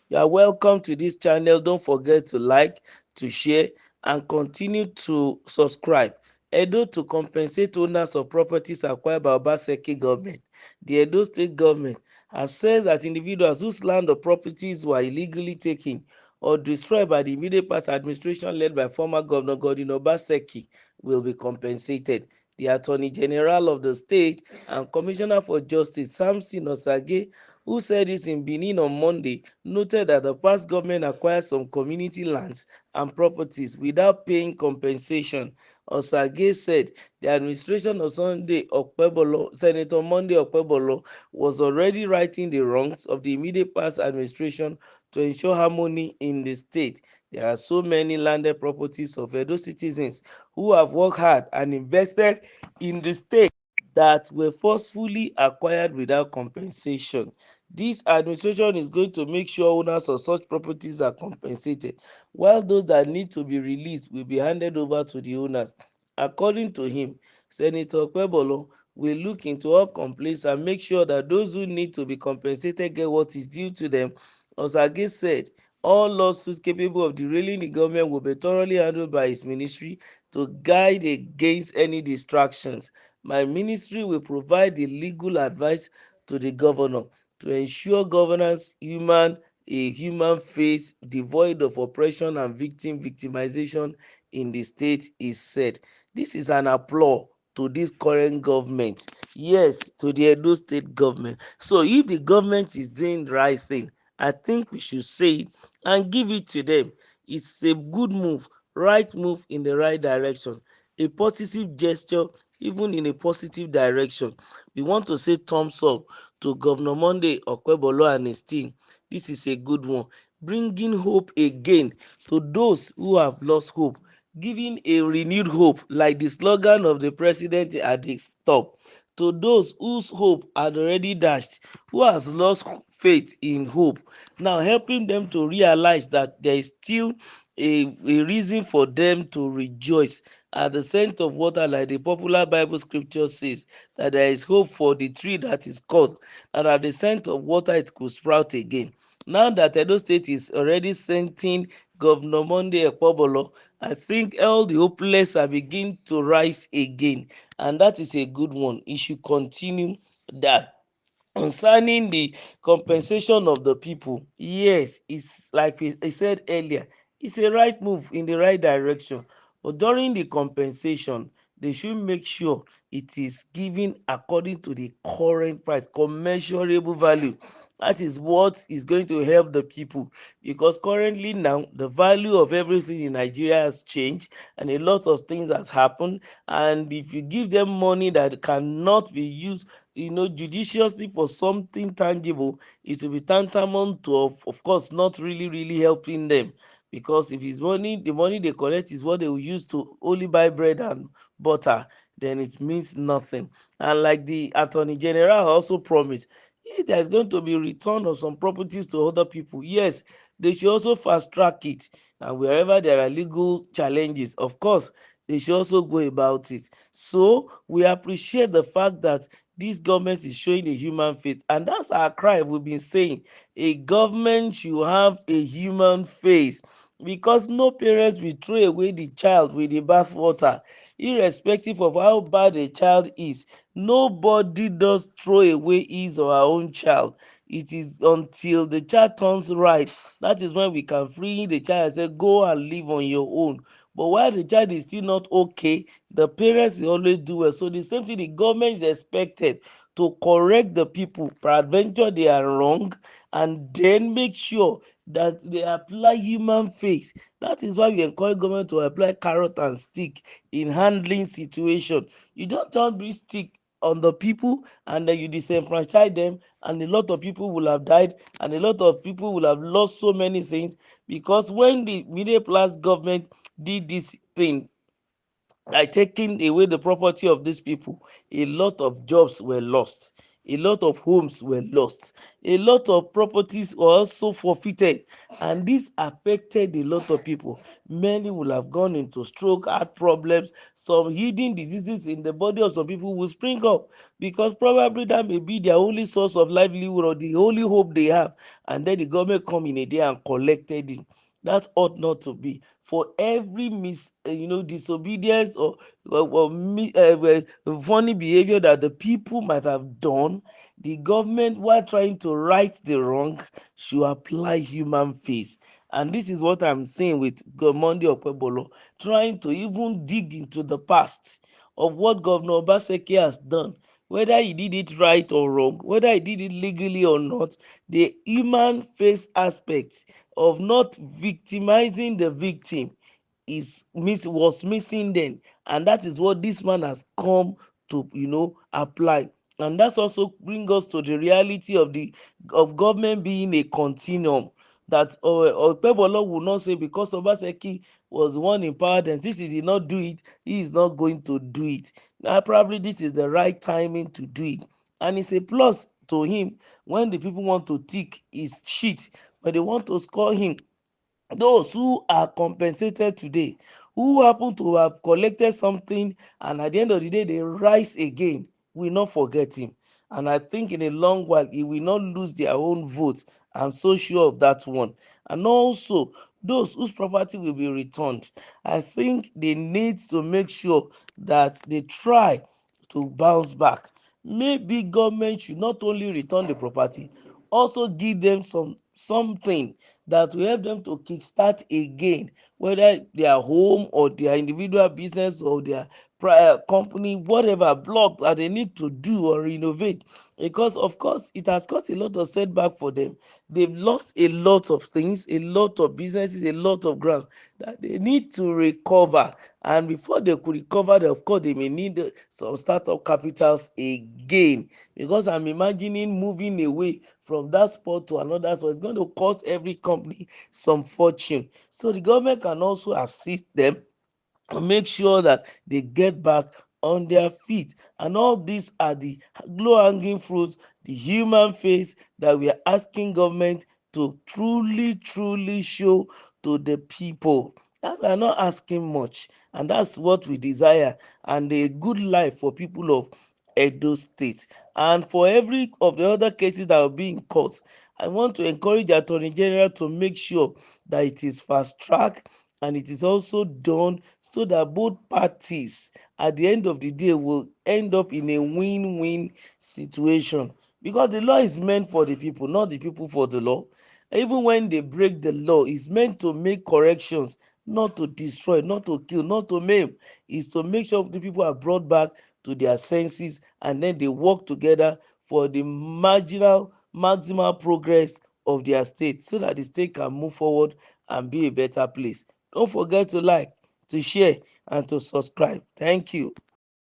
You are welcome to this channel. Don't forget to like, to share, and continue to subscribe. Edo to compensate owners of properties acquired by Obaseki government. The Edo state government has said that individuals whose land or properties were illegally taken or destroyed by the immediate past administration led by former Governor Godwin Obaseki will be compensated. The Attorney General of the state and Commissioner for Justice Samson Osage, who said this in Benin on Monday, noted that the past government acquired some community lands and properties without paying compensation. Osage said the administration of Senator Monday Okpebholo, was already righting the wrongs of the immediate past administration to ensure harmony in the state. There are so many landed properties of Edo citizens who have worked hard and invested in the state that were forcefully acquired without compensation. This administration is going to make sure owners of such properties are compensated, while those that need to be released will be handed over to the owners. According to him, Senator Okpebholo will look into all complaints and make sure that those who need to be compensated get what is due to them. Osage said all lawsuits capable of derailing the government will be thoroughly handled by his ministry to guide against any distractions. My ministry will provide the legal advice to the governor to ensure governance a human face devoid of oppression and victimization in the state, is said. This is an applause to this current government. Yes, to the Edo state government. So if the government is doing the right thing, I think we should say it and give it to them. It's a good move, right move in the right direction, a positive gesture even in a positive direction. We want to say thumbs up to Governor Monday Okpebholo and his team. This is a good one, bringing hope again to those who have lost hope, giving a renewed hope like the slogan of the president at the top, to those whose hope had already dashed, who has lost faith in hope, now helping them to realize that there is still a reason for them to rejoice at the scent of water, like the popular Bible scripture says, that there is hope for the tree that is cut, and at the scent of water it could sprout again. Now that Edo State is already sending Governor Monday Okpebholo, I think all the hopeless are beginning to rise again, and that is a good one. It should continue that. Concerning the compensation of the people, yes, it's like I said earlier, it's a right move in the right direction, but during the compensation they should make sure it is given according to the current price, commensurable value. That is what is going to help the people, because currently now the value of everything in Nigeria has changed and a lot of things has happened, and if you give them money that cannot be used, judiciously for something tangible, it will be tantamount to, of course, not really helping them, because if it's money, the money they collect is what they will use to only buy bread and butter, then it means nothing. And like the Attorney General also promised, if there's going to be return of some properties to other people, yes, they should also fast track it, and wherever there are legal challenges, of course, they should also go about it. So we appreciate the fact that this government is showing a human face, and that's our cry. We've been saying a government should have a human face, because no parents will throw away the child with the bathwater, irrespective of how bad a child is. Nobody does throw away his or her own child. It is until the child turns right, that is when we can free the child and say go and live on your own. But while the child is still not okay, the parents will always do well. So the same thing, the government is expected to correct the people peradventure they are wrong, and then make sure that they apply human face. That is why we encourage government to apply carrot and stick in handling situation. You don't turn big stick on the people and then you disenfranchise them, and a lot of people will have died and a lot of people will have lost so many things, because when the middle class government did this thing, like taking away the property of these people, a lot of jobs were lost. a lot of homes were lost, a lot of properties were also forfeited, and this affected a lot of people. Many will have gone into stroke, heart problems, some hidden diseases in the body of some people will spring up, because probably that may be their only source of livelihood or the only hope they have, and then the government come in a day and collected it. That ought not to be. For every disobedience or funny behavior that the people might have done, the government, while trying to right the wrong, should apply human face. And this is what I'm saying with Monday Okpebholo, trying to even dig into the past of what Governor Obaseki has done, whether he did it right or wrong, whether he did it legally or not. The human face aspect of not victimizing the victim was missing then, and that is what this man has come to apply. And that's also bring us to the reality of government being a continuum, that Okpebholo will not say because Obaseki was the one in power, then since he did not do it, he is not going to do it. Now probably this is the right timing to do it, and it's a plus to him when the people want to tick his sheet, when they want to score him. Those who are compensated today, who happen to have collected something, and at the end of the day they rise again, will not forget him. And I think in a long while he will not lose their own votes. I'm so sure of that one. And also those whose property will be returned, I think they need to make sure that they try to bounce back. Maybe government should not only return the property, also give them something that will help them to kickstart again, whether their home or their individual business or their prior company, whatever block that they need to do or renovate. Because of course it has caused a lot of setback for them. They've lost a lot of things, a lot of businesses, a lot of ground that they need to recover. And before they could recover, of course they may need some startup capitals again, because I'm imagining moving away from that spot to another spot is going to cost every company some fortune. So the government can also assist them and make sure that they get back on their feet. And all these are the low hanging fruits, the human face that we are asking government to truly show to the people. That we are not asking much, and that's what we desire, and a good life for people of Edo State. And for every of the other cases that are being caught, I want to encourage the Attorney General to make sure that it is fast track, and it is also done so that both parties at the end of the day will end up in a win-win situation, because the law is meant for the people, not the people for the law. Even when they break the law, it's meant to make corrections, not to destroy, not to kill, not to maim. It's to make sure the people are brought back to their senses, and then they work together for the maximal progress of their state, so that the state can move forward and be a better place. Don't forget to like, to share, and to subscribe. Thank you.